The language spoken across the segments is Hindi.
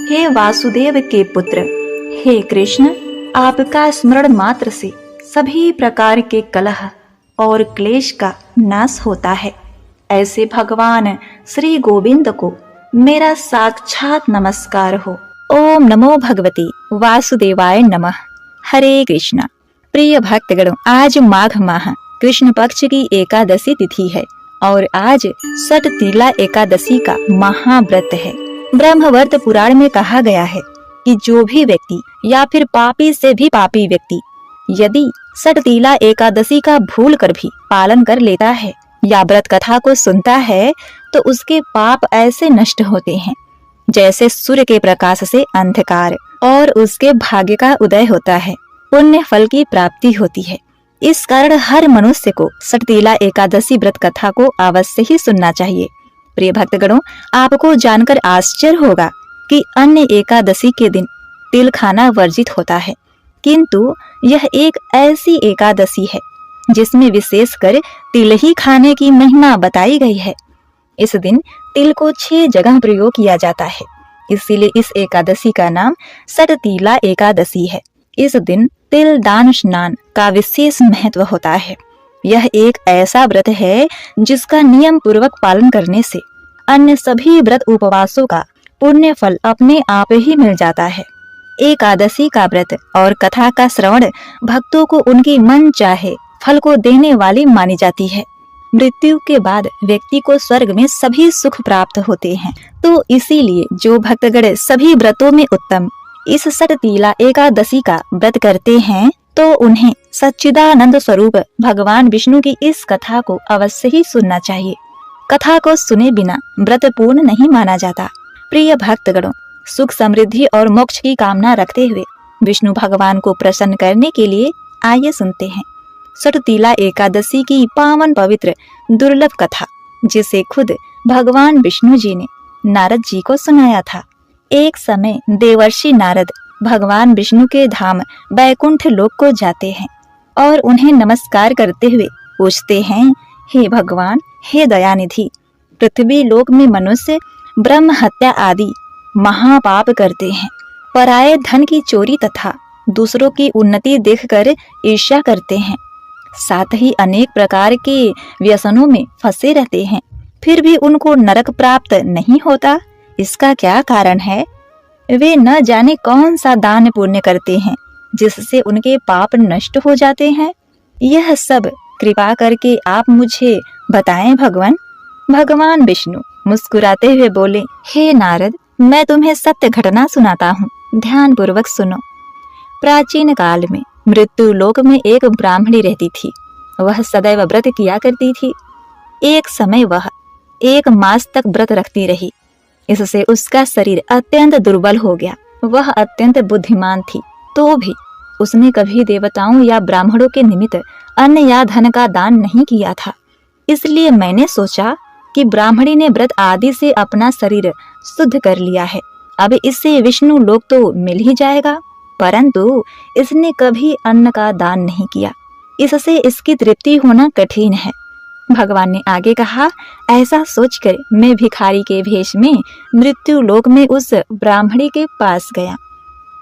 हे वासुदेव के पुत्र, हे कृष्ण, आपका स्मरण मात्र से सभी प्रकार के कलह और क्लेश का नाश होता है। ऐसे भगवान श्री गोविंद को मेरा साक्षात नमस्कार हो। ओम नमो भगवती वासुदेवाय नमः। हरे कृष्णा। प्रिय भक्तगणों, आज माघ माह कृष्ण पक्ष की एकादशी तिथि है और आज सट तीला एकादशी का महाव्रत है। ब्रह्मवर्त पुराण में कहा गया है कि जो भी व्यक्ति या फिर पापी से भी पापी व्यक्ति यदि सट तीला एकादशी का भूल कर भी पालन कर लेता है या व्रत कथा को सुनता है तो उसके पाप ऐसे नष्ट होते हैं जैसे सूर्य के प्रकाश से अंधकार, और उसके भाग्य का उदय होता है, पुण्य फल की प्राप्ति होती है। इस कारण हर मनुष्य को सटतीला एकादशी व्रत कथा को अवश्य ही सुनना चाहिए। प्रिय भक्तगणों, आपको जानकर आश्चर्य होगा कि अन्य एकादशी के दिन तिल खाना वर्जित होता है, किंतु यह एक ऐसी एकादशी है जिसमें विशेषकर तिल ही खाने की महिमा बताई गई है। इस दिन तिल को 6 जगह प्रयोग किया जाता है, इसीलिए इस एकादशी का नाम सटतीला एकादशी है। इस दिन तिल दान स्नान का विशेष महत्व होता है। यह एक ऐसा व्रत है जिसका नियम पूर्वक पालन करने से अन्य सभी व्रत उपवासों का पुण्य फल अपने आप ही मिल जाता है। एकादशी का व्रत और कथा का श्रवण भक्तों को उनकी मन चाहे फल को देने वाली मानी जाती है। मृत्यु के बाद व्यक्ति को स्वर्ग में सभी सुख प्राप्त होते हैं, तो इसीलिए जो भक्तगण सभी व्रतों में उत्तम इस सटतीला एकादशी का व्रत करते हैं तो उन्हें सच्चिदानंद स्वरूप भगवान विष्णु की इस कथा को अवश्य ही सुनना चाहिए। कथा को सुने बिना व्रत पूर्ण नहीं माना जाता। प्रिय भक्तगणों, सुख समृद्धि और मोक्ष की कामना रखते हुए विष्णु भगवान को प्रसन्न करने के लिए आइए सुनते हैं सटतीला एकादशी की पावन पवित्र दुर्लभ कथा, जिसे खुद भगवान विष्णु जी ने नारद जी को सुनाया था। एक समय देवर्षि नारद भगवान विष्णु के धाम बैकुंठ लोक को जाते हैं और उन्हें नमस्कार करते हुए पूछते हैं, हे भगवान, हे दयानिधि, पृथ्वी लोक में मनुष्य ब्रह्म हत्या आदि महापाप करते हैं, पराये धन की चोरी तथा दूसरों की उन्नति देखकर ईर्ष्या करते हैं, साथ ही अनेक प्रकार के व्यसनों में फंसे रहते हैं, फिर भी उनको नरक प्राप्त नहीं होता। इसका क्या कारण है? वे न जाने कौन सा दान पुण्य करते हैं जिससे उनके पाप नष्ट हो जाते हैं। यह सब कृपा करके आप मुझे बताएं भगवान। भगवान विष्णु मुस्कुराते हुए बोले, हे नारद, मैं तुम्हें सत्य घटना सुनाता हूँ, ध्यान पूर्वक सुनो। प्राचीन काल में मृत्यु लोक में एक ब्राह्मणी रहती थी। वह सदैव व्रत किया करती थी। एक समय वह 1 मास तक व्रत रखती रही। इससे उसका शरीर अत्यंत दुर्बल हो गया। वह अत्यंत बुद्धिमान थी, तो भी उसने कभी देवताओं या ब्राह्मणों के निमित्त अन्न या धन का दान नहीं किया था। इसलिए मैंने सोचा कि ब्राह्मणी ने व्रत आदि से अपना शरीर शुद्ध कर लिया है, अब इससे विष्णु लोक तो मिल ही जाएगा। परंतु इसने कभी अन्न का दान नहीं किया, इससे इसकी तृप्ति होना कठिन है। भगवान ने आगे कहा, ऐसा सोचकर मैं भिखारी के भेष में मृत्यु लोक में उस ब्राह्मणी के पास गया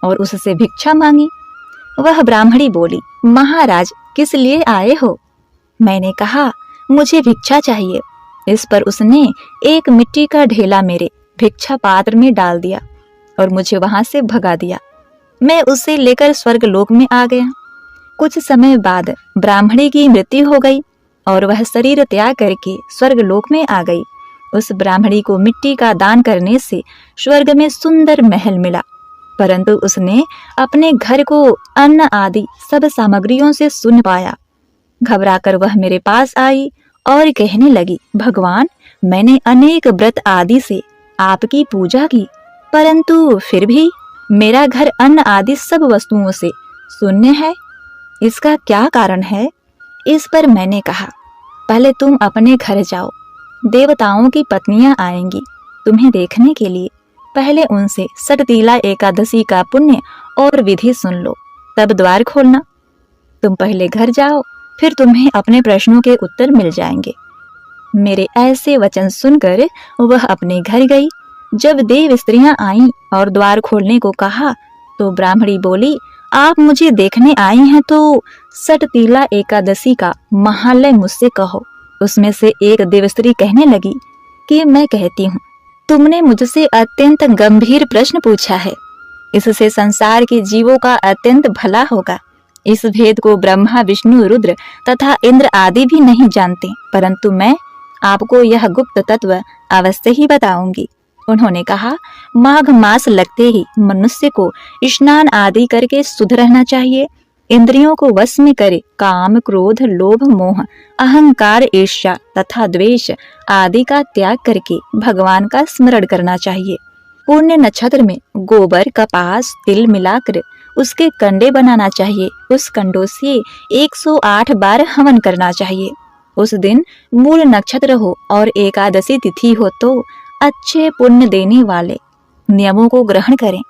और उससे भिक्षा मांगी। वह ब्राह्मणी बोली, महाराज, किस लिए आए हो? मैंने कहा, मुझे भिक्षा चाहिए। इस पर उसने एक मिट्टी का ढेला मेरे भिक्षा पात्र में डाल दिया और मुझे वहां से भगा दिया। मैं उसे लेकर स्वर्ग लोक में आ गया। कुछ समय बाद ब्राह्मणी की मृत्यु हो गई और वह शरीर त्याग करके स्वर्ग लोक में आ गई। उस ब्राह्मणी को मिट्टी का दान करने से स्वर्ग में सुंदर महल मिला, परंतु उसने अपने घर को अन्न आदि सब सामग्रियों से शून्य पाया। घबराकर वह मेरे पास आई और कहने लगी, भगवान, मैंने अनेक व्रत आदि से आपकी पूजा की, परंतु फिर भी मेरा घर अन्न आदि सब वस्तुओं से शून्य है। इसका क्या कारण है? इस पर मैंने कहा, पहले तुम अपने घर जाओ, देवताओं की पत्नियां आएंगी तुम्हें देखने के लिए। पहले उनसे सटतीला एकादशी का पुण्य और विधि सुन लो, तब द्वार खोलना। तुम पहले घर जाओ, फिर तुम्हें अपने प्रश्नों के उत्तर मिल जाएंगे। मेरे ऐसे वचन सुनकर वह अपने घर गई। जब देव स्त्रियां आईं और द्वार खोलने को कहा तो ब्राह्मणी बोली, आप मुझे देखने आई हैं तो सटतीला एकादशी का महालय मुझसे कहो। उसमें से एक देवस्त्री कहने लगी कि मैं कहती हूँ, तुमने मुझसे अत्यंत गंभीर प्रश्न पूछा है। इससे संसार के जीवों का अत्यंत भला होगा। इस भेद को ब्रह्मा, विष्णु, रुद्र तथा इंद्र आदि भी नहीं जानते, परंतु मैं आपको यह गुप्त तत्व अवश्य ही बताऊंगी। उन्होंने कहा, माघ मास लगते ही मनुष्य को स्नान आदि करके शुद्ध रहना चाहिए। इंद्रियों को वश में करे काम, क्रोध, लोभ, मोह, अहंकार, ईर्ष्या तथा द्वेष आदि का त्याग करके भगवान का स्मरण करना चाहिए। पुण्य नक्षत्र में गोबर, कपास, तिल मिलाकर उसके कंडे बनाना चाहिए। उस कंडों से 108 बार हवन करना चाहिए। उस दिन मूल नक्षत्र हो और एकादशी तिथि हो तो अच्छे पुण्य देने वाले नियमों को ग्रहण करें।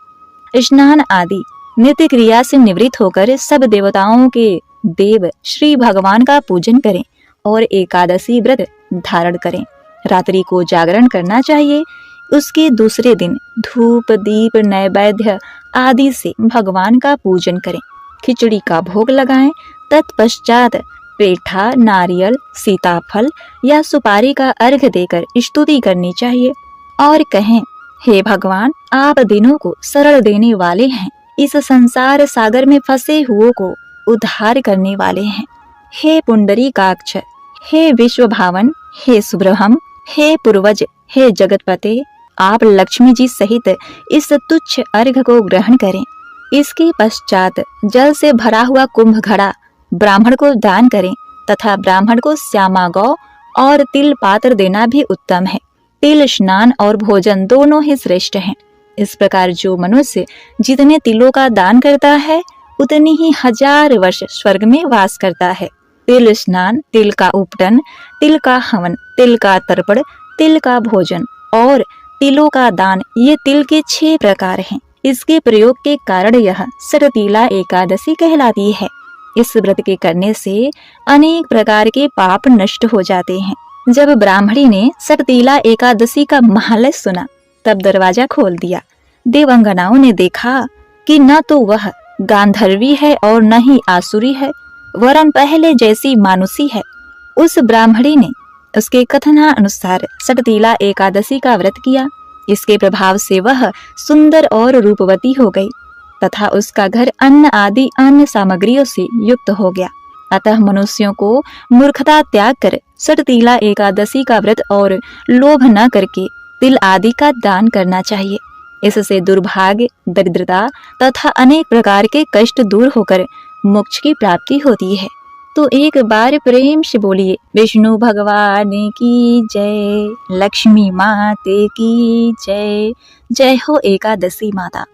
स्नान आदि नित्य क्रिया से निवृत्त होकर सब देवताओं के देव श्री भगवान का पूजन करें और एकादशी व्रत धारण करें। रात्रि को जागरण करना चाहिए। उसके दूसरे दिन धूप, दीप, नैवेद्य आदि से भगवान का पूजन करें। खिचड़ी का भोग लगाएं। तत्पश्चात पेठा, नारियल, सीताफल या सुपारी का अर्घ देकर स्तुति करनी चाहिए और कहें, हे भगवान, आप दिनों को सरल देने वाले हैं। इस संसार सागर में फंसे हुओं को उद्धार करने वाले हैं। हे पुंडरीकाक्ष, हे विश्वभावन, हे सुब्रह्म, हे पूर्वज, हे जगतपते, आप लक्ष्मी जी सहित इस तुच्छ अर्घ को ग्रहण करें। इसके पश्चात जल से भरा हुआ कुंभ घड़ा ब्राह्मण को दान करें तथा ब्राह्मण को श्यामा गौ और तिल पात्र देना भी उत्तम है। तिल स्नान और भोजन दोनों ही श्रेष्ठ हैं। इस प्रकार जो मनुष्य जितने तिलों का दान करता है उतनी ही 1000 वर्ष स्वर्ग में वास करता है। तिल स्नान, तिल का उपटन, तिल का हवन, तिल का तर्पण, तिल का भोजन और तिलों का दान, ये तिल के 6 प्रकार हैं। इसके प्रयोग के कारण यह सटतीला एकादशी कहलाती है। इस व्रत के करने से अनेक प्रकार के पाप नष्ट हो जाते हैं। जब ब्राह्मणी ने सटतीला एकादशी का महालय सुना तब दरवाजा खोल दिया। देवांगनाओं ने देखा कि न तो वह गांधर्वी है और न ही आसुरी है, वरन पहले जैसी मानुषी है। उस ब्राह्मणी ने उसके कथनानुसार सटतीला एकादशी का व्रत किया। इसके प्रभाव से वह सुंदर और रूपवती हो गई तथा उसका घर अन्न आदि अन्य सामग्रियों से युक्त हो गया। अतः मनुष्यों को मूर्खता त्याग कर सटतीला एकादशी का व्रत और लोभ न करके तिल आदि का दान करना चाहिए। इससे दुर्भाग्य, दरिद्रता तथा अनेक प्रकार के कष्ट दूर होकर मोक्ष की प्राप्ति होती है। तो एक बार प्रेम से बोलिए, विष्णु भगवान की जय, लक्ष्मी माते की जय, जय हो एकादशी माता।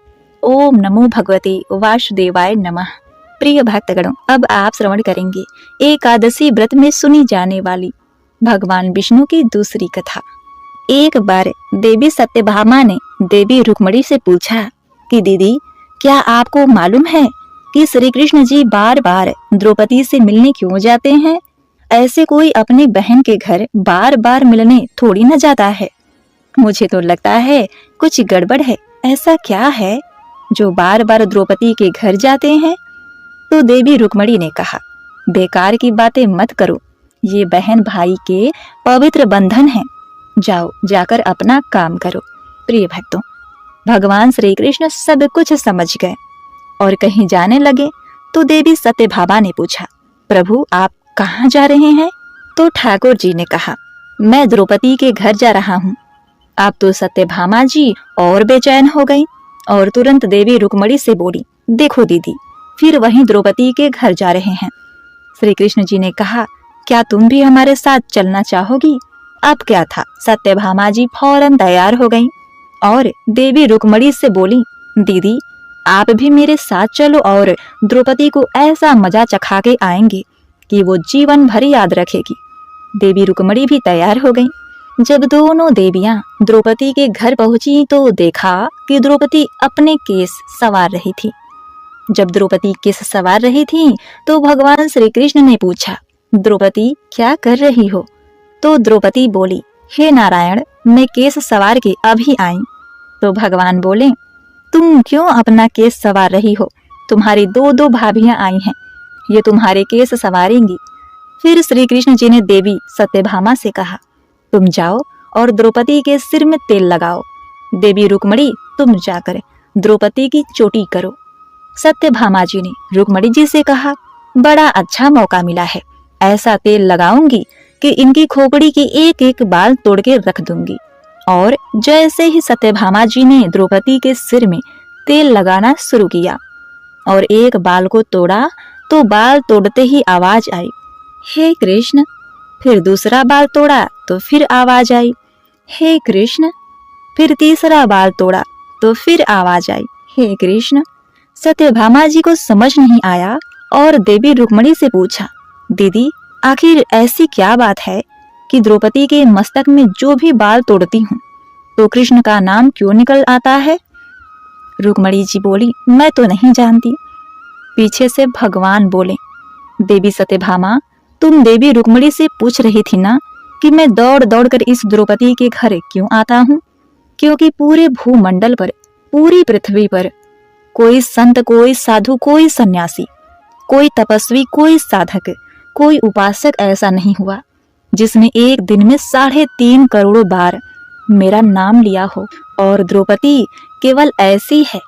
ओम नमो भगवते वासुदेवाय नमः। प्रिय भक्तगणों, अब आप श्रवण करेंगे एकादशी व्रत में सुनी जाने वाली भगवान विष्णु की दूसरी कथा। एक बार देवी सत्यभामा ने देवी रुक्मणी से पूछा कि दीदी, क्या आपको मालूम है कि श्री कृष्ण जी बार बार द्रौपदी से मिलने क्यों जाते हैं? ऐसे कोई अपनी बहन के घर बार बार मिलने थोड़ी न जाता है। मुझे तो लगता है कुछ गड़बड़ है। ऐसा क्या है जो बार बार द्रौपदी के घर जाते हैं? तो देवी रुक्मणी ने कहा, बेकार की बातें मत करो, ये बहन भाई के पवित्र बंधन हैं। जाओ, जाकर अपना काम करो। प्रिय भक्तों, भगवान श्री कृष्ण सब कुछ समझ गए और कहीं जाने लगे तो देवी सत्यभामा ने पूछा, प्रभु आप कहाँ जा रहे हैं? तो ठाकुर जी ने कहा, मैं द्रौपदी के घर जा रहा हूँ। अब तो सत्यभामा जी और बेचैन हो गई और तुरंत देवी रुक्मणी से बोली, देखो दीदी, फिर वहीं द्रौपदी के घर जा रहे हैं। श्री कृष्ण जी ने कहा, क्या तुम भी हमारे साथ चलना चाहोगी? अब क्या था, सत्यभामा जी फौरन तैयार हो गईं और देवी रुक्मणी से बोली, दीदी आप भी मेरे साथ चलो और द्रौपदी को ऐसा मजा चखा के आएंगे कि वो जीवन भर याद रखेगी। देवी रुक्मणी भी तैयार हो गईं। जब दोनों देवियां द्रौपदी के घर पहुंची तो देखा कि द्रौपदी अपने केस सवार रही थी। जब द्रौपदी केस सवार रही थी तो भगवान श्री कृष्ण ने पूछा, द्रौपदी क्या कर रही हो? तो द्रौपदी बोली, हे नारायण, मैं केस सवार के अभी आई। तो भगवान बोले, तुम क्यों अपना केस संवार रही हो? तुम्हारी दो दो भाभियां आई हैं, ये तुम्हारे केस संवारेंगी। फिर श्री कृष्ण जी ने देवी सत्यभामा से कहा, तुम जाओ और द्रौपदी के सिर में तेल लगाओ। देवी रुक्मणी, तुम जाकर द्रौपदी की चोटी करो। सत्यभामा जी ने रुक्मणी जी से कहा, बड़ा अच्छा मौका मिला है, ऐसा तेल लगाऊंगी कि इनकी खोपड़ी की एक एक बाल तोड़ के रख दूंगी। और जैसे ही सत्यभामा जी ने द्रौपदी के सिर में तेल लगाना शुरू किया और एक बाल को तोड़ा तो बाल तोड़ते ही आवाज आई, हे कृष्ण। फिर दूसरा बाल तोड़ा तो फिर आवाज आई, हे कृष्ण। फिर तीसरा बाल तोड़ा तो फिर आवाज आई, हे कृष्ण। सत्यभामा जी को समझ नहीं आया और देवी रुक्मणी से पूछा, दीदी आखिर ऐसी क्या बात है कि द्रौपदी के मस्तक में जो भी बाल तोड़ती हूँ तो कृष्ण का नाम क्यों निकल आता है? रुक्मणी जी बोली, मैं तो नहीं जानती। पीछे से भगवान बोले, देवी सत्यभामा, तुम देवी रुक्मणी से पूछ रही थी ना कि मैं दौड़ दौड़ कर इस द्रौपदी के घर क्यों आता हूँ? क्योंकि पूरे भूमंडल पर, पूरी पृथ्वी पर कोई संत, कोई साधु, कोई सन्यासी, कोई तपस्वी, कोई साधक, कोई उपासक ऐसा नहीं हुआ जिसने एक दिन में 3.5 करोड़ बार मेरा नाम लिया हो। और द्रौपदी केवल ऐसी है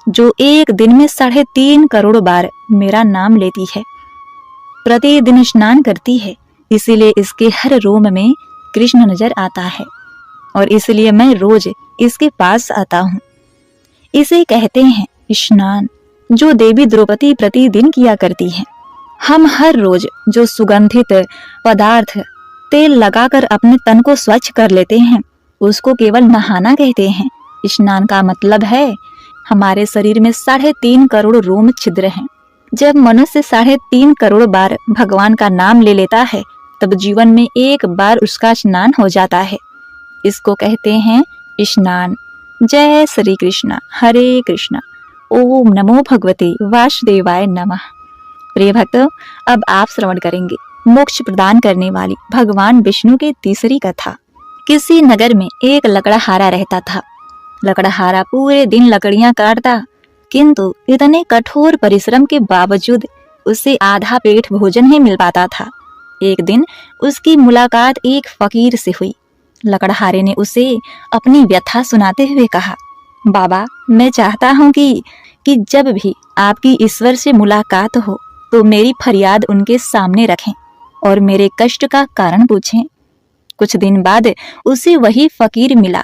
जो एक दिन में 3.5 करोड़ बार मेरा नाम लेती है, प्रतिदिन स्नान करती है, इसीलिए इसके हर रोम में कृष्ण नजर आता है और इसलिए मैं रोज इसके पास आता हूँ। इसे कहते हैं स्नान, जो देवी द्रौपदी प्रतिदिन किया करती है। हम हर रोज जो सुगंधित पदार्थ तेल लगाकर अपने तन को स्वच्छ कर लेते हैं उसको केवल नहाना कहते हैं। स्नान का मतलब है हमारे शरीर में 3.5 करोड़ रोम छिद्र हैं। जब मनुष्य 3.5 करोड़ बार भगवान का नाम ले लेता है तब जीवन में एक बार उसका स्नान हो जाता है। इसको कहते हैं स्नान। जय श्री कृष्ण, हरे कृष्ण। ओम नमो भगवते वासुदेवाय नमः। प्रिय भक्तों, अब आप श्रवण करेंगे मोक्ष प्रदान करने वाली भगवान विष्णु की तीसरी कथा। किसी नगर में एक लकड़हारा रहता था। लकड़हारा पूरे दिन लकड़ियां काटता, किंतु इतने कठोर परिश्रम के बावजूद उसे आधा पेट भोजन ही मिल पाता था। एक दिन उसकी मुलाकात एक फकीर से हुई। लकड़हारे ने उसे अपनी व्यथा सुनाते हुए कहा, बाबा, मैं चाहता हूँ कि जब भी आपकी ईश्वर से मुलाकात हो तो मेरी फरियाद उनके सामने रखें और मेरे कष्ट का कारण पूछें। कुछ दिन बाद उसे वही फकीर मिला।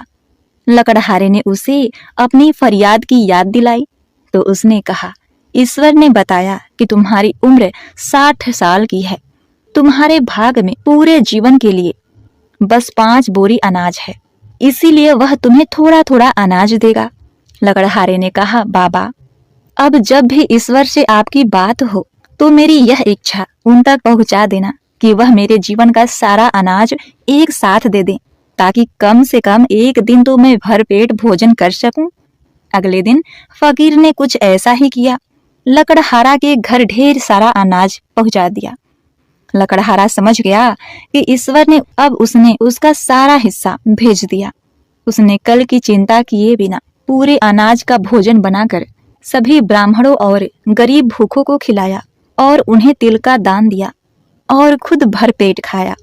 लकड़हारे ने उसे अपनी फरियाद की याद दिलाई तो उसने कहा, ईश्वर ने बताया कि तुम्हारी उम्र 60 साल की है। तुम्हारे भाग में पूरे जीवन के लिए बस 5 बोरी अनाज है, इसीलिए वह तुम्हें थोड़ा थोड़ा अनाज देगा। लकड़हारे ने कहा, बाबा, अब जब भी ईश्वर से आपकी बात हो तो मेरी यह इच्छा उन तक पहुंचा देना कि वह मेरे जीवन का सारा अनाज एक साथ दे दें, ताकि कम से कम एक दिन तो मैं भरपेट भोजन कर सकूं। अगले दिन फकीर ने कुछ ऐसा ही किया। लकड़हारा के घर ढेर सारा अनाज पहुंचा दिया। लकड़हारा समझ गया कि ईश्वर ने अब उसका सारा हिस्सा भेज दिया। उसने कल की चिंता किए बिना पूरे अनाज का भोजन बनाकर सभी ब्राह्मणों और गरीब भूखों को खिलाया और उन्हें तिल का दान दिया और खुद भरपेट खाया।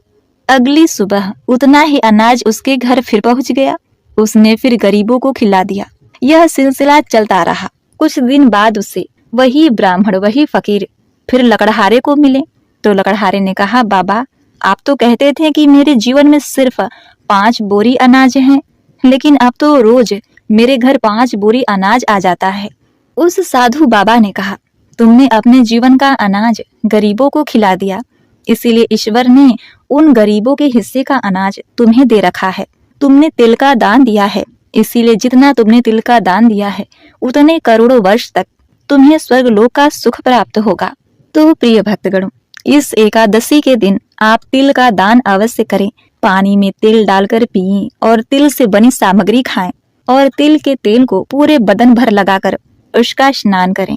अगली सुबह उतना ही अनाज उसके घर फिर पहुंच गया। उसने फिर गरीबों को खिला दिया। यह सिलसिला चलता रहा। कुछ दिन बाद उसे वही ब्राह्मण, वही फकीर फिर लकड़हारे को मिले तो लकड़हारे ने कहा, बाबा, आप तो कहते थे कि मेरे जीवन में सिर्फ 5 बोरी अनाज हैं, लेकिन अब तो रोज मेरे घर 5 बोरी अनाज आ जाता है। उस साधु बाबा ने कहा, तुमने अपने जीवन का अनाज गरीबों को खिला दिया, इसीलिए ईश्वर ने उन गरीबों के हिस्से का अनाज तुम्हें दे रखा है। तुमने तिल का दान दिया है, इसीलिए जितना तुमने तिल का दान दिया है उतने करोड़ों वर्ष तक तुम्हें स्वर्गलोक का सुख प्राप्त होगा। तो प्रिय भक्तगणों, इस एकादशी के दिन आप तिल का दान अवश्य करें। पानी में तिल डालकर पिएं और तिल से बनी सामग्री खाएं और तिल के तेल को पूरे बदन भर लगाकर उसका स्नान करें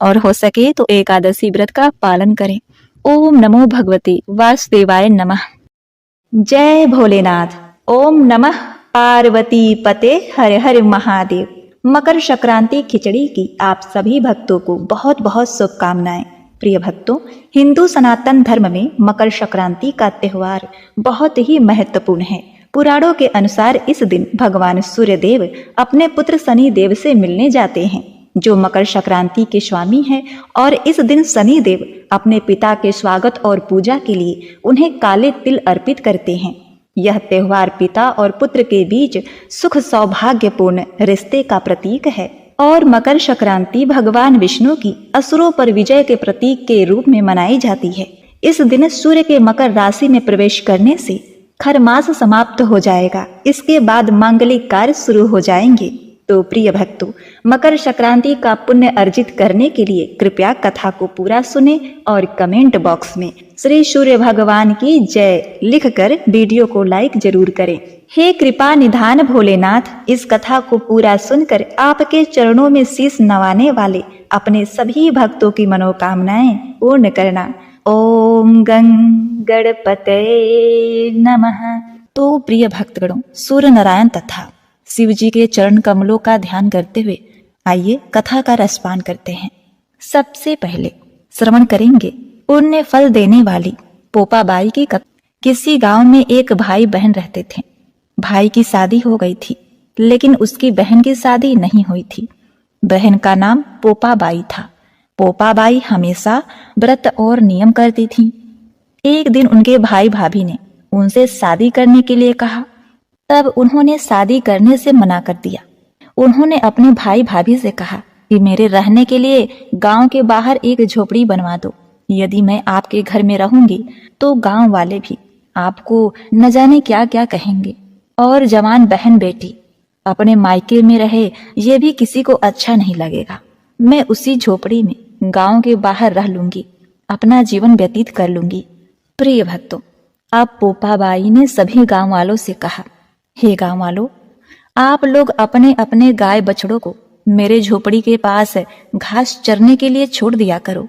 और हो सके तो एकादशी व्रत का पालन करें। ओम नमो भगवते वासुदेवाय नमः। जय भोलेनाथ। ओम नमः पार्वती पते हर हर महादेव। मकर संक्रांति खिचड़ी की आप सभी भक्तों को बहुत बहुत शुभकामनाएं। प्रिय भक्तों, हिंदू सनातन धर्म में मकर संक्रांति का त्योहार बहुत ही महत्वपूर्ण है। पुराणों के अनुसार इस दिन भगवान सूर्यदेव अपने पुत्र शनि देव से मिलने जाते हैं, जो मकर संक्रांति के स्वामी हैं, और इस दिन शनि देव अपने पिता के स्वागत और पूजा के लिए उन्हें काले तिल अर्पित करते हैं। यह त्योहार पिता और पुत्र के बीच सुख सौभाग्यपूर्ण रिश्ते का प्रतीक है और मकर संक्रांति भगवान विष्णु की असुरों पर विजय के प्रतीक के रूप में मनाई जाती है। इस दिन सूर्य के मकर राशि में प्रवेश करने से खर मास समाप्त हो जाएगा। इसके बाद मांगलिक कार्य शुरू हो जाएंगे। तो प्रिय भक्तों, मकर संक्रांति का पुण्य अर्जित करने के लिए कृपया कथा को पूरा सुने और कमेंट बॉक्स में श्री सूर्य भगवान की जय लिखकर वीडियो को लाइक जरूर करें। हे कृपा निधान भोलेनाथ, इस कथा को पूरा सुनकर आपके चरणों में शीश नवाने वाले अपने सभी भक्तों की मनोकामनाएं पूर्ण करना। ओम गं गणपतये नमः। तो प्रिय भक्तगणों, सूर्य नारायण तथा शिव जी के चरण कमलों का ध्यान करते हुए आइए कथा का रसपान करते हैं। सबसे पहले श्रवण करेंगे पुण्य फल देने वाली पोपाबाई की कथा। किसी गांव में एक भाई बहन रहते थे। भाई की शादी हो गई थी, लेकिन उसकी बहन की शादी नहीं हुई थी। बहन का नाम पोपाबाई था। पोपाबाई हमेशा व्रत और नियम करती थी। एक दिन उनके भाई भाभी ने उनसे शादी करने के लिए कहा, तब उन्होंने शादी करने से मना कर दिया। उन्होंने अपने भाई भाभी से कहा कि मेरे रहने के लिए गांव के बाहर एक झोपड़ी बनवा दो। यदि मैं आपके घर में रहूंगी तो गांव वाले भी आपको न जाने क्या क्या कहेंगे, और जवान बहन बेटी अपने मायके में रहे ये भी किसी को अच्छा नहीं लगेगा। मैं उसी झोपड़ी में गांव के बाहर रह लूंगी, अपना जीवन व्यतीत कर लूंगी। प्रिय भक्तों, अब पोपाबाई ने सभी गांव वालों से कहा, हे गांव वालों, आप लोग अपने अपने गाय बछड़ों को मेरे झोपड़ी के पास घास चरने के लिए छोड़ दिया करो।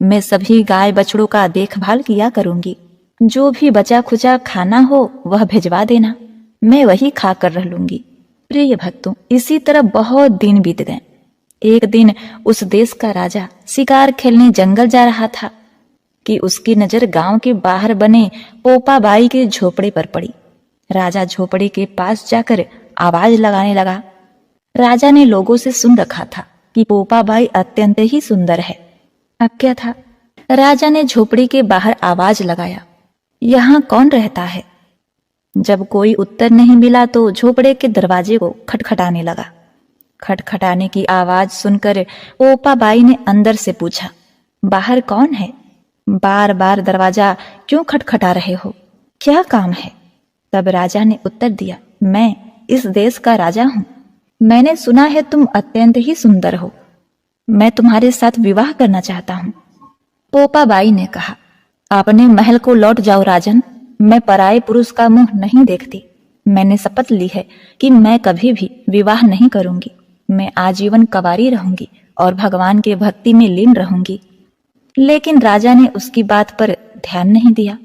मैं सभी गाय बछड़ों का देखभाल किया करूंगी। जो भी बचा खुचा खाना हो वह भिजवा देना, मैं वही खा कर रह लूंगी। प्रिय भक्तों, इसी तरह बहुत दिन बीत गए। एक दिन उस देश का राजा शिकार खेलने जंगल जा रहा था कि उसकी नजर गांव के बाहर बने पोपाबाई के झोपड़े पर पड़ी। राजा झोपड़ी के पास जाकर आवाज लगाने लगा। राजा ने लोगों से सुन रखा था कि पोपाबाई अत्यंत ही सुंदर है। अब क्या था, राजा ने झोपड़ी के बाहर आवाज लगाया, यहाँ कौन रहता है? जब कोई उत्तर नहीं मिला तो झोपड़े के दरवाजे को खटखटाने लगा। खटखटाने की आवाज सुनकर पोपाबाई ने अंदर से पूछा, बाहर कौन है? बार बार दरवाजा क्यों खटखटा रहे हो? क्या काम है? तब राजा ने उत्तर दिया, मैं इस देश का राजा हूं। मैंने सुना है तुम अत्यंत ही सुंदर हो। मैं तुम्हारे साथ विवाह करना चाहता हूं। पोपाबाई ने कहा, अपने महल को लौट जाओ राजन। मैं पराये पुरुष का मुंह नहीं देखती। मैंने शपथ ली है कि मैं कभी भी विवाह नहीं करूंगी। मैं आजीवन कंवारी रहूंगी और भगवान के भक्ति में लीन रहूंगी। लेकिन राजा ने उसकी बात पर ध्यान नहीं दिया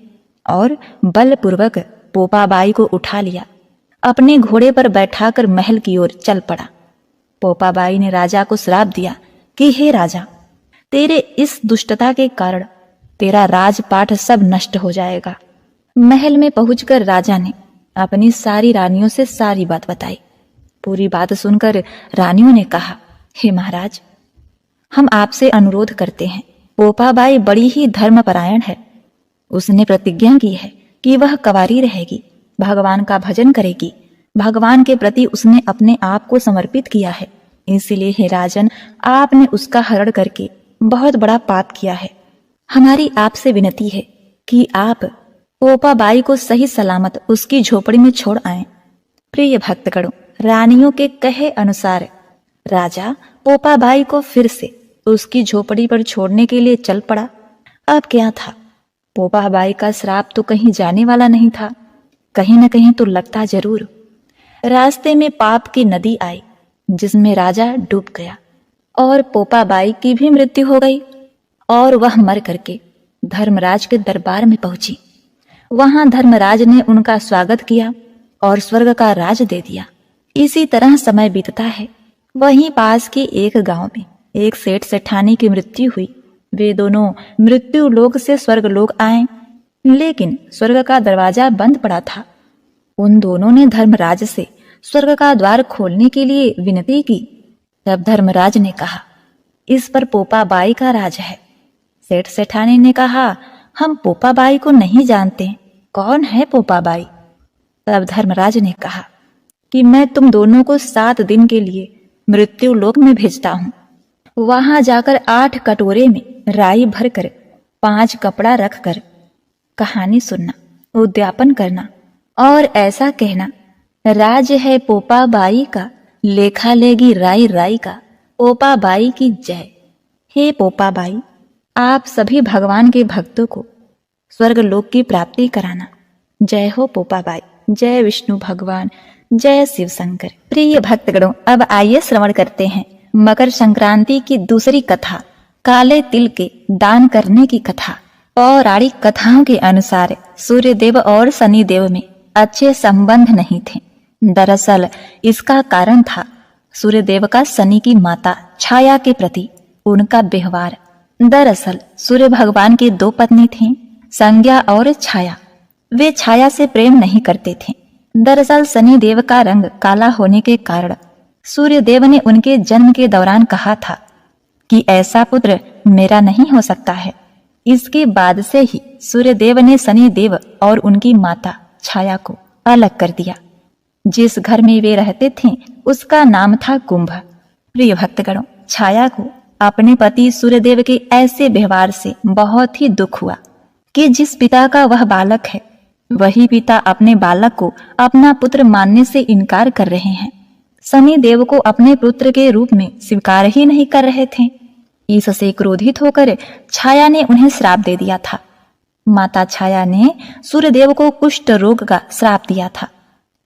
और बलपूर्वक पोपाबाई को उठा लिया। अपने घोड़े पर बैठाकर महल की ओर चल पड़ा। पोपाबाई ने राजा को श्राप दिया कि हे राजा, तेरे इस दुष्टता के कारण तेरा राजपाट सब नष्ट हो जाएगा। महल में पहुंचकर राजा ने अपनी सारी रानियों से सारी बात बताई। पूरी बात सुनकर रानियों ने कहा, हे महाराज, हम आपसे अनुरोध करते हैं। पोपाबाई बड़ी ही धर्मपरायण है। उसने प्रतिज्ञा की है कि वह कंवारी रहेगी, भगवान का भजन करेगी। भगवान के प्रति उसने अपने आप को समर्पित किया है। इसलिए हे राजन, आपने उसका हरण करके बहुत बड़ा पाप किया है। हमारी आपसे विनती है कि आप पोपाबाई को सही सलामत उसकी झोपड़ी में छोड़ आएं। प्रिय भक्तगणों, रानियों के कहे अनुसार राजा पोपाबाई को फिर से उसकी झोपड़ी पर छोड़ने के लिए चल पड़ा। अब क्या था, पोपाबाई का श्राप तो कहीं जाने वाला नहीं था। कहीं न कहीं तो लगता जरूर। रास्ते में पाप की नदी आई जिसमें राजा डूब गया और पोपाबाई की भी मृत्यु हो गई और वह मर करके धर्मराज के दरबार में पहुंची। वहां धर्मराज ने उनका स्वागत किया और स्वर्ग का राज दे दिया। इसी तरह समय बीतता है। वहीं पास के एक गांव में एक सेठ सेठानी की मृत्यु हुई। वे दोनों मृत्यु लोक से स्वर्ग लोक आए, लेकिन स्वर्ग का दरवाजा बंद पड़ा था। उन दोनों ने धर्मराज से स्वर्ग का द्वार खोलने के लिए विनती की। तब धर्मराज ने कहा, इस पर पोपाबाई का राज है। सेठ सेठानी ने कहा, हम पोपाबाई को नहीं जानते, कौन है पोपाबाई? तब धर्मराज ने कहा कि मैं तुम दोनों को 7 दिन के लिए मृत्यु लोक में भेजता हूं। वहां जाकर 8 कटोरे में राई भरकर 5 कपड़ा रखकर कहानी सुनना, उद्यापन करना और ऐसा कहना, राज है पोपाबाई का, लेखा लेगी राई राई का, पोपाबाई की जय। हे पोपाबाई, आप सभी भगवान के भक्तों को स्वर्ग लोक की प्राप्ति कराना। जय हो पोपाबाई, जय विष्णु भगवान, जय शिव शंकर। प्रिय भक्तगणों, अब आइए श्रवण करते हैं मकर संक्रांति की दूसरी कथा, काले तिल के दान करने की कथा। पौराणिक कथाओं के अनुसार सूर्यदेव और शनिदेव में अच्छे संबंध नहीं थे। दरअसल इसका कारण था सूर्यदेव का शनि की माता छाया के प्रति उनका व्यवहार। दरअसल सूर्य भगवान की 2 पत्नी थीं, संज्ञा और छाया। वे छाया से प्रेम नहीं करते थे। दरअसल शनिदेव का रंग काला होने के कारण सूर्यदेव ने उनके जन्म के दौरान कहा था कि ऐसा पुत्र मेरा नहीं हो सकता है। इसके बाद से ही सूर्यदेव ने शनिदेव और उनकी माता छाया को अलग कर दिया। जिस घर में वे रहते थे उसका नाम था कुंभ। प्रिय भक्तगणों, छाया को अपने पति सूर्यदेव के ऐसे व्यवहार से बहुत ही दुख हुआ कि जिस पिता का वह बालक है, वही पिता अपने बालक को अपना पुत्र मानने से इनकार कर रहे हैं। शनिदेव को अपने पुत्र के रूप में स्वीकार ही नहीं कर रहे थे। इससे क्रोधित होकर छाया ने उन्हें श्राप दे दिया था। माता छाया ने सूर्यदेव को कुष्ठ रोग का श्राप दिया था,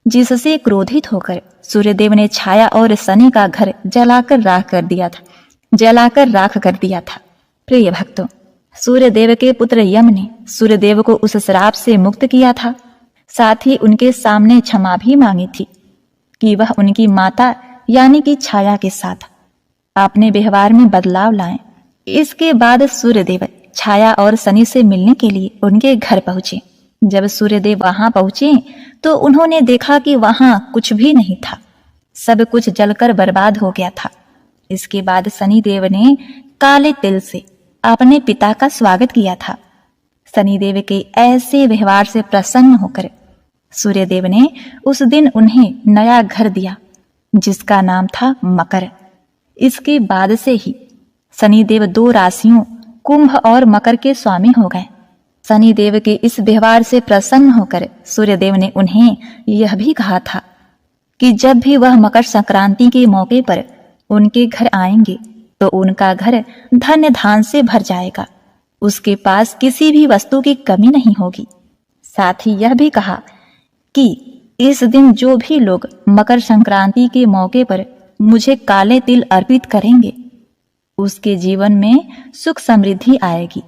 जिससे क्रोधित होकर सूर्यदेव ने छाया और शनि का घर जलाकर राख कर दिया था। प्रिय भक्तों, सूर्यदेव के पुत्र यम ने सूर्यदेव को उस श्राप से मुक्त किया था। साथ ही उनके सामने क्षमा भी मांगी थी कि वह उनकी माता यानी कि छाया के साथ अपने व्यवहार में बदलाव लाएं। इसके बाद सूर्यदेव छाया और शनि से मिलने के लिए उनके घर पहुंचे। जब सूर्यदेव वहां पहुंचे तो उन्होंने देखा कि वहां कुछ भी नहीं था, सब कुछ जलकर बर्बाद हो गया था। इसके बाद शनिदेव ने काले तिल से अपने पिता का स्वागत किया था। शनिदेव के ऐसे व्यवहार से प्रसन्न होकर सूर्यदेव ने उस दिन उन्हें नया घर दिया, जिसका नाम था मकर। इसके बाद से ही शनिदेव 2 राशियों कुंभ और मकर के स्वामी हो गए। शनिदेव के इस व्यवहार से प्रसन्न होकर सूर्यदेव ने उन्हें यह भी कहा था कि जब भी वह मकर संक्रांति के मौके पर उनके घर आएंगे तो उनका घर धन्य धान से भर जाएगा, उसके पास किसी भी वस्तु की कमी नहीं होगी। साथ ही यह भी कहा कि इस दिन जो भी लोग मकर संक्रांति के मौके पर मुझे काले तिल अर्पित करेंगे, उसके जीवन में सुख समृद्धि आएगी।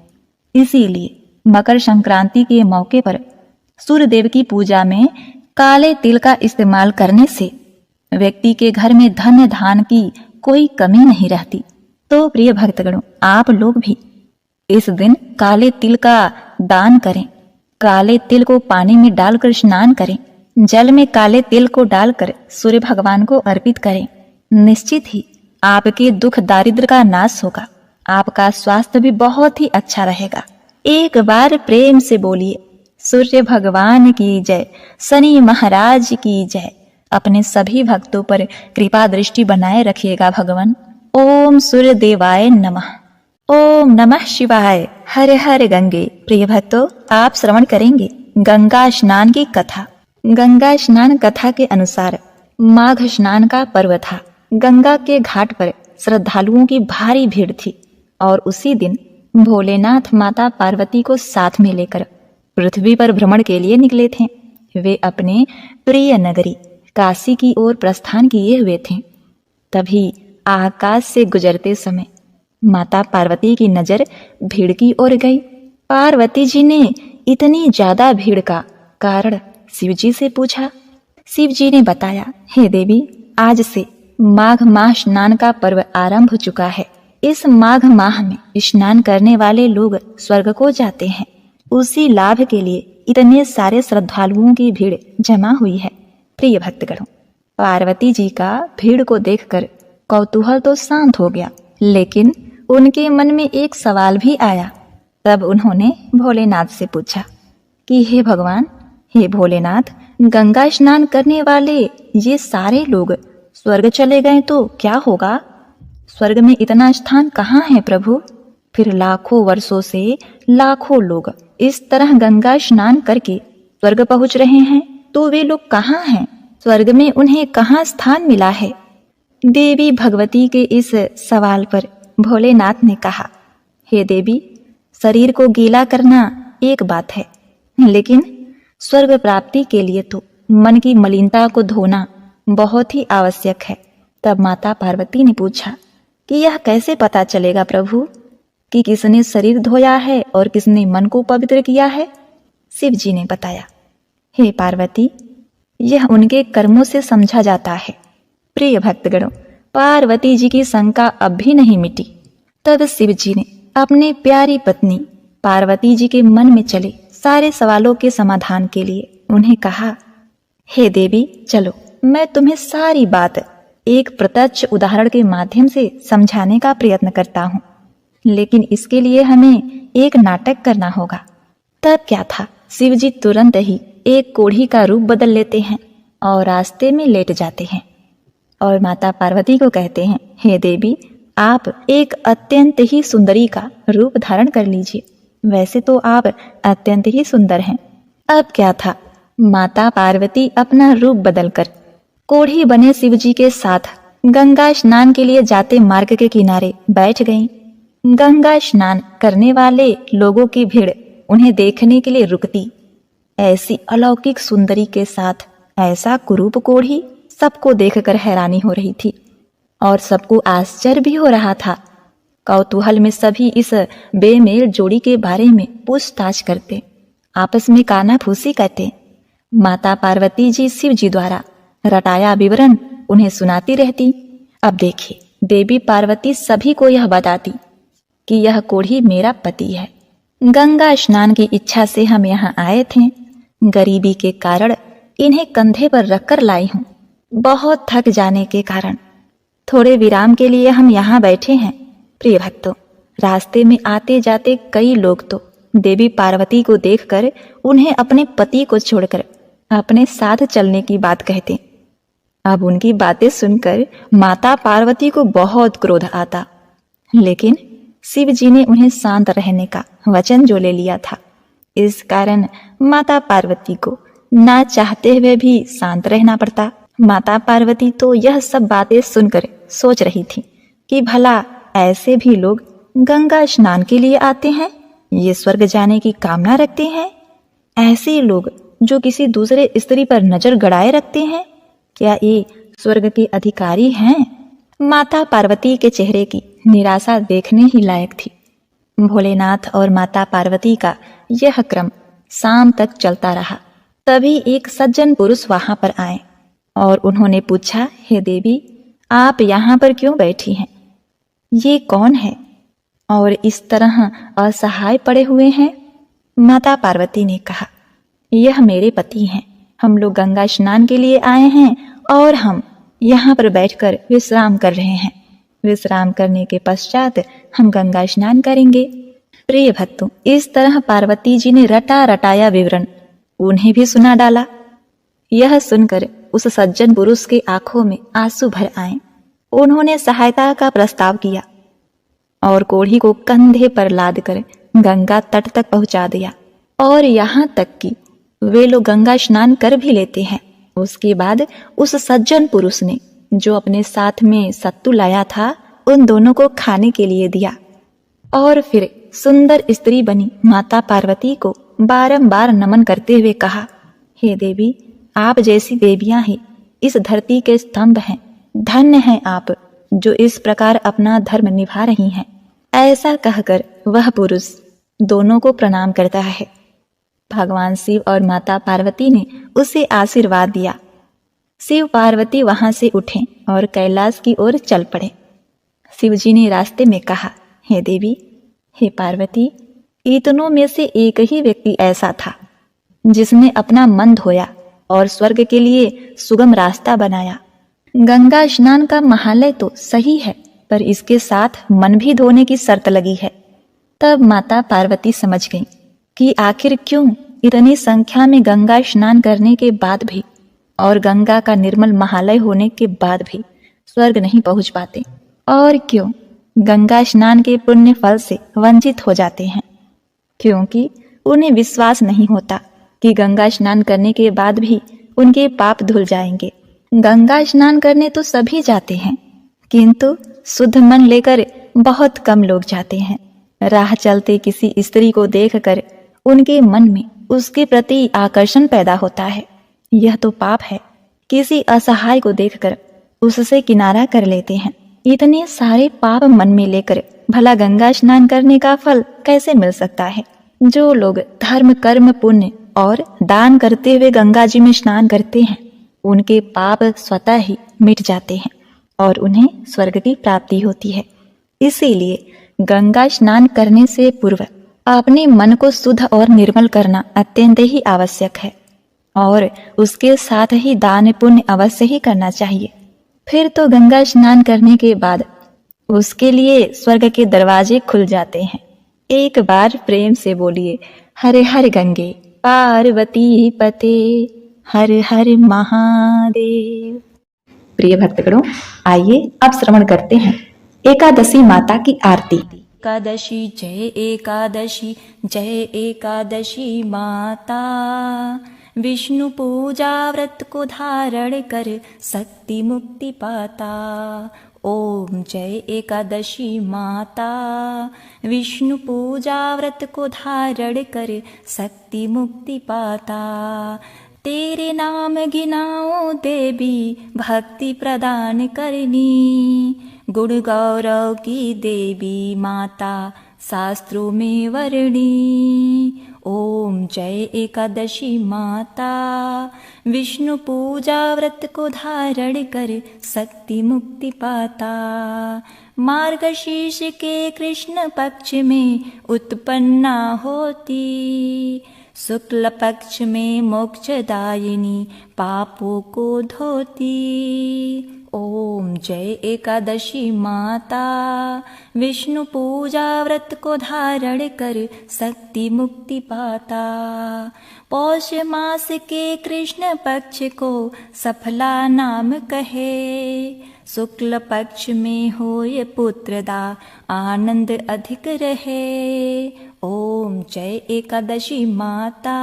इसीलिए मकर संक्रांति के मौके पर सूर्यदेव की पूजा में काले तिल का इस्तेमाल करने से व्यक्ति के घर में धन्य धान की कोई कमी नहीं रहती। तो प्रिय भक्तगणों, आप लोग भी इस दिन काले तिल का दान करें। काले तिल को पानी में डालकर स्नान करें, जल में काले तिल को डालकर सूर्य भगवान को अर्पित करें। निश्चित ही आपके दुख दारिद्र का नाश होगा, आपका स्वास्थ्य भी बहुत ही अच्छा रहेगा। एक बार प्रेम से बोलिए, सूर्य भगवान की जय, शनि महाराज की जय। अपने सभी भक्तों पर कृपा दृष्टि बनाए रखिएगा भगवान। ओम सूर्य देवाय नमः। ओम नमः शिवाय। हर हर गंगे। प्रिय भक्तों, आप श्रवण करेंगे गंगा स्नान की कथा। गंगा स्नान कथा के अनुसार माघ स्नान का पर्व था। गंगा के घाट पर श्रद्धालुओं की भारी भीड़ थी और उसी दिन भोलेनाथ माता पार्वती को साथ में लेकर पृथ्वी पर भ्रमण के लिए निकले थे। वे अपने प्रिय नगरी काशी की ओर प्रस्थान किए हुए थे। तभी आकाश से गुजरते समय माता पार्वती की नजर भीड़ की ओर गई। पार्वती जी ने इतनी ज्यादा भीड़ का कारण शिव जी से पूछा। शिव जी ने बताया, हे देवी, आज से माघ माह स्नान का पर्व आरंभ हो चुका है। इस माघ माह में स्नान करने वाले लोग स्वर्ग को जाते हैं। उसी लाभ के लिए इतने सारे श्रद्धालुओं की भीड़ जमा हुई है। प्रिय भक्तगणों, पार्वती जी का भीड़ को देखकर कौतूहल तो शांत हो गया, लेकिन उनके मन में एक सवाल भी आया। तब उन्होंने भोलेनाथ से पूछा कि हे भगवान, हे भोलेनाथ, गंगा स्नान करने वाले ये सारे लोग स्वर्ग चले गए तो क्या होगा? स्वर्ग में इतना स्थान कहाँ है प्रभु? फिर लाखों वर्षों से लाखों लोग इस तरह गंगा स्नान करके स्वर्ग पहुंच रहे हैं, तो वे लोग कहाँ हैं? स्वर्ग में उन्हें कहाँ स्थान मिला है? देवी भगवती के इस सवाल पर भोलेनाथ ने कहा, हे देवी, शरीर को गीला करना एक बात है, लेकिन स्वर्ग प्राप्ति के लिए तो मन की मलिनता को धोना बहुत ही आवश्यक है। तब माता पार्वती ने पूछा कि यह कैसे पता चलेगा प्रभु कि किसने शरीर धोया है और किसने मन को पवित्र किया है? शिव जी ने बताया, हे पार्वती, यह उनके कर्मों से समझा जाता है। प्रिय भक्तगणों, पार्वती जी की शंका अब भी नहीं मिटी। तब शिव जी ने अपने प्यारी पत्नी पार्वती जी के मन में चले सारे सवालों के समाधान के लिए उन्हें कहा, हे देवी, चलो मैं तुम्हें सारी बात एक प्रत्यक्ष उदाहरण के माध्यम से समझाने का प्रयत्न करता हूँ, लेकिन इसके लिए हमें एक नाटक करना होगा। तब क्या था, शिव जी तुरंत ही एक कोढ़ी का रूप बदल लेते हैं और रास्ते में लेट जाते हैं और माता पार्वती को कहते हैं, हे देवी, आप एक अत्यंत ही सुंदरी का रूप धारण कर लीजिए। वैसे तो आप अत्यंत ही सुंदर हैं। अब क्या था, माता पार्वती अपना रूप बदलकर कोढ़ी बने शिव जी के साथ गंगा स्नान के लिए जाते मार्ग के किनारे बैठ गईं। गंगा स्नान करने वाले लोगों की भीड़ उन्हें देखने के लिए रुकती। ऐसी अलौकिक सुंदरी के साथ ऐसा कुरूप कोढ़ी सबको देखकर हैरानी हो रही थी और सबको आश्चर्य भी हो रहा था। कौतूहल में सभी इस बेमेल जोड़ी के बारे में पूछताछ करते, आपस में कानाफूसी करते। माता पार्वती जी शिव जी द्वारा रटाया विवरण उन्हें सुनाती रहती। अब देखिए, देवी पार्वती सभी को यह बताती कि यह कोढ़ी मेरा पति है। गंगा स्नान की इच्छा से हम यहाँ आए थे। गरीबी के कारण इन्हें कंधे पर रखकर लाई हूँ। बहुत थक जाने के कारण थोड़े विराम के लिए हम यहाँ बैठे हैं। प्रिय भक्तों, रास्ते में आते जाते कई लोग तो देवी पार्वती को देखकर उन्हें अपने पति को छोड़कर अपने साथ चलने की बात कहते। अब उनकी बातें सुनकर माता पार्वती को बहुत क्रोध आता, लेकिन शिव जी ने उन्हें शांत रहने का वचन जो ले लिया था, इस कारण माता पार्वती को ना चाहते हुए भी शांत रहना पड़ता। माता पार्वती तो यह सब बातें सुनकर सोच रही थी कि भला ऐसे भी लोग गंगा स्नान के लिए आते हैं, ये स्वर्ग जाने की कामना रखते हैं। ऐसे लोग जो किसी दूसरे स्त्री पर नजर गड़ाए रखते हैं, क्या ये स्वर्ग के अधिकारी हैं? माता पार्वती के चेहरे की निराशा देखने ही लायक थी। भोलेनाथ और माता पार्वती का यह क्रम शाम तक चलता रहा। तभी एक सज्जन पुरुष वहां पर आए और उन्होंने पूछा, हे देवी, आप यहाँ पर क्यों बैठी हैं? ये कौन है और इस तरह असहाय पड़े हुए हैं? माता पार्वती ने कहा, यह मेरे पति हैं। हम लोग गंगा स्नान के लिए आए हैं और हम यहाँ पर बैठकर विश्राम कर रहे हैं। विश्राम करने के पश्चात हम गंगा स्नान करेंगे। प्रिय भक्तों, इस तरह पार्वती जी ने रटा रटाया विवरण उन्हें भी सुना डाला। यह सुनकर उस सज्जन पुरुष के आंखों में आंसू भर आए। उन्होंने सहायता का प्रस्ताव किया और कोढ़ी को कंधे पर लादकर गंगा तट तक पहुंचा दिया। और यहाँ तक कि वे लोग गंगा स्नान कर भी लेते हैं। उसके बाद उस सज्जन पुरुष ने जो अपने साथ में सत्तू लाया था, उन दोनों को खाने के लिए दिया और फिर सुंदर स्त्री बनी माता पार्वती को बारंबार नमन करते हुए कहा, हे देवी, आप जैसी देवियां ही इस धरती के स्तंभ हैं। धन्य हैं आप जो इस प्रकार अपना धर्म निभा रही हैं। ऐसा कहकर वह पुरुष दोनों को प्रणाम करता है। भगवान शिव और माता पार्वती ने उसे आशीर्वाद दिया शिव पार्वती वहां से उठे और कैलाश की ओर चल पड़े। शिव जी ने रास्ते में कहा, हे देवी, हे पार्वती, इतनों में से एक ही व्यक्ति ऐसा था जिसने अपना मन धोया और स्वर्ग के लिए सुगम रास्ता बनाया। गंगा स्नान का महालय तो सही है, पर इसके साथ मन भी धोने की शर्त लगी है। तब माता पार्वती समझ गईं कि आखिर क्यों इतनी संख्या में गंगा स्नान करने के बाद भी और गंगा का निर्मल महालय होने के बाद भी स्वर्ग नहीं पहुंच पाते, और क्यों गंगा स्नान के पुण्य फल से वंचित हो जाते हैं। क्योंकि उन्हें विश्वास नहीं होता कि गंगा स्नान करने के बाद भी उनके पाप धुल जाएंगे। गंगा स्नान करने तो सभी जाते हैं, किंतु शुद्ध मन लेकर बहुत कम लोग जाते हैं। राह चलते किसी स्त्री को देखकर उनके मन में उसके प्रति आकर्षण पैदा होता है, यह तो पाप है। किसी असहाय को देखकर उससे किनारा कर लेते हैं। इतने सारे पाप मन में लेकर भला गंगा स्नान करने का फल कैसे मिल सकता है। जो लोग धर्म, कर्म, पुण्य और दान करते हुए गंगा जी में स्नान करते हैं, उनके पाप स्वतः ही मिट जाते हैं और उन्हें स्वर्ग की प्राप्ति होती है। इसीलिए गंगा स्नान करने से पूर्व अपने मन को शुद्ध और निर्मल करना अत्यंत ही आवश्यक है, और उसके साथ ही दान पुण्य अवश्य ही करना चाहिए। फिर तो गंगा स्नान करने के बाद उसके लिए स्वर्ग के दरवाजे खुल जाते हैं। एक बार प्रेम से बोलिए, हर हर गंगे पार्वती पते, हर हर महादेव। प्रिय भक्तगणों, आइए अब श्रवण करते हैं एकादशी माता की आरती। एकादशी जय एकादशी, जय एकादशी माता। विष्णु पूजा व्रत को धारण कर शक्ति मुक्ति पाता। ओम जय एकादशी माता। विष्णु पूजा व्रत को धारण कर शक्ति मुक्ति पाता। तेरे नाम गिनाओ देवी, भक्ति प्रदान करनी। गुण गौरव की देवी माता, शास्त्रों में वर्णी। ओम जय एकादशी माता। विष्णु पूजा व्रत को धारण कर शक्ति मुक्ति पाता। मार्गशीर्ष के कृष्ण पक्ष में उत्पन्ना होती। शुक्ल पक्ष में मोक्षदायिनी, पापों को धोती। ओम जय एकादशी माता। विष्णु पूजा व्रत को धारण कर शक्ति मुक्ति पाता। पौष मास के कृष्ण पक्ष को सफला नाम कहे। शुक्ल पक्ष में होय पुत्रदा, आनंद अधिक रहे। ओम जय एकादशी माता।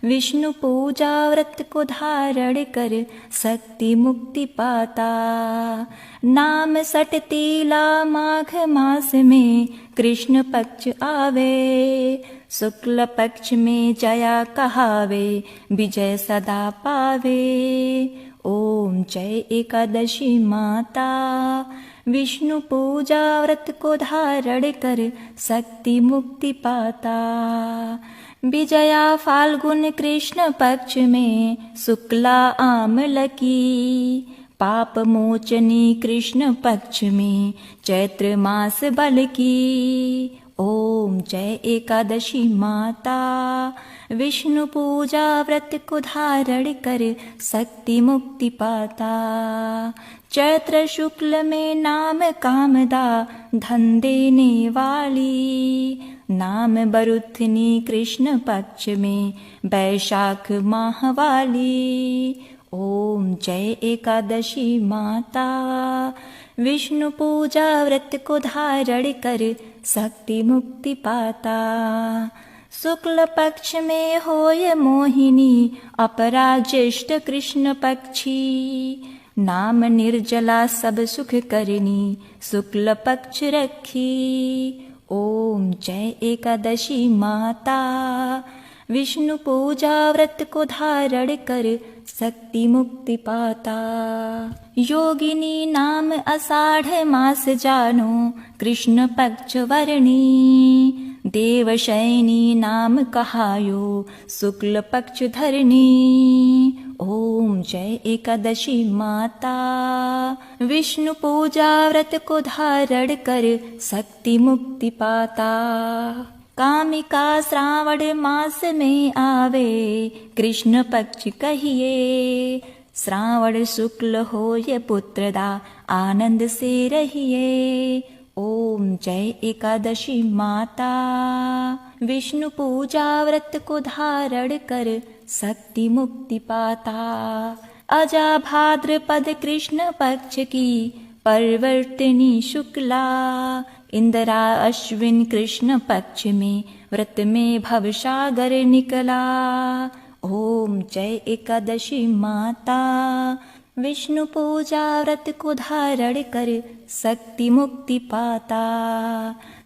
विष्णु पूजा व्रत को धारण कर शक्ति मुक्ति पाता। नाम सटतीला माघ मास में कृष्ण पक्ष आवे। शुक्ल पक्ष में जया कहावे, विजय सदा पावे। ओम जय एकादशी माता। विष्णु पूजा व्रत को धारण कर शक्ति मुक्ति पाता। विजया फाल्गुन कृष्ण पक्ष में शुक्ला आमल की। पाप मोचनी कृष्ण पक्ष में चैत्र मास बल की। ओम जय एकादशी माता। विष्णु पूजा व्रत को धारण कर शक्ति मुक्ति पाता। चैत्र शुक्ल में नाम कामदा, धन देने वाली। नाम बरुथनी कृष्ण पक्ष में वैशाख माह वाली। ओम जय एकादशी माता। विष्णु पूजा व्रत को धारण कर शक्ति मुक्ति पाता। शुक्ल पक्ष में होय मोहिनी, अपरा ज्येष्ठ कृष्ण पक्षी। नाम निर्जला सब सुख करनी, शुक्ल पक्ष रखी। ओम जय एकादशी माता। विष्णु पूजा व्रत को धारण कर शक्ति मुक्ति पाता। योगिनी नाम आषाढ़ मास जानो, कृष्ण पक्ष वर्णी। देवशयनी नाम कहायो, शुक्ल पक्ष धरनी। ओम जय एकादशी माता। विष्णु पूजा व्रत को धारण कर शक्ति मुक्ति पाता। कामिका श्रावण मास में आवे कृष्ण पक्ष कहिए। श्रावण शुक्ल हो ये पुत्रदा आनंद से रहिए। ओम जय एकादशी माता। विष्णु पूजा व्रत को धारण कर शक्ति मुक्ति पाता। अजा भाद्रपद कृष्ण पक्ष की परिवर्तिनी शुक्ला। इंदिरा अश्विन कृष्ण पक्ष में व्रत में भवसागर निकला। ओम जय एकादशी माता। विष्णु पूजा व्रत को धारण कर शक्ति मुक्ति पाता।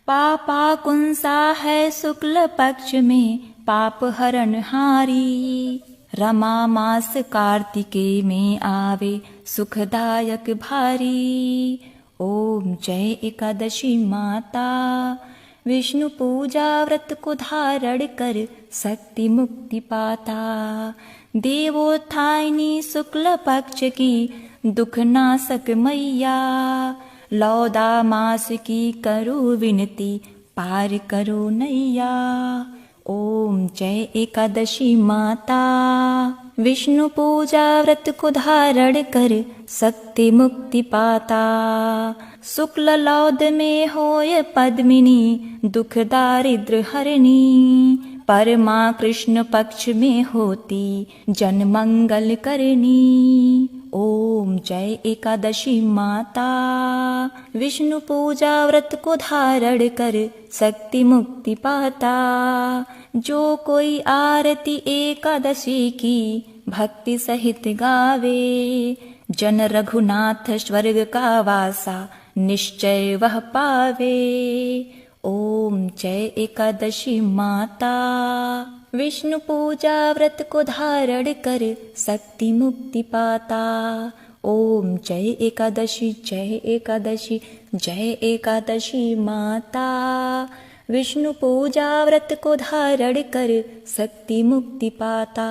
पापा कुंसा है शुक्ल पक्ष में पाप हरण हारी। रमा मास कार्तिके में आवे सुखदायक भारी। ओम जय एकादशी माता। विष्णु पूजा व्रत को धारण कर शक्ति मुक्ति पाता। देवोत्थायनी शुक्ल पक्ष की दुख नाशक मैया। लौदा मास की करो विनती पार करो नैया। ओम जय एकादशी माता। विष्णु पूजा व्रत को धारण कर शक्ति मुक्ति पाता। शुक्ल लौद में होय पद्मिनी दुख दारिद्र हरणी। परमा कृष्ण पक्ष में होती जन मंगल करनी। ओम जय एकादशी माता। विष्णु पूजा व्रत को धारण कर शक्ति मुक्ति पाता। जो कोई आरती एकादशी की भक्ति सहित गावे। जन रघुनाथ स्वर्ग का वासा निश्चय वह पावे। ओम जय एकादशी माता। विष्णु पूजा व्रत को धारण कर शक्ति मुक्ति पाता। ओम जय एकादशी जय एकादशी जय एकादशी माता। विष्णु पूजा व्रत को धारण कर शक्ति मुक्ति पाता।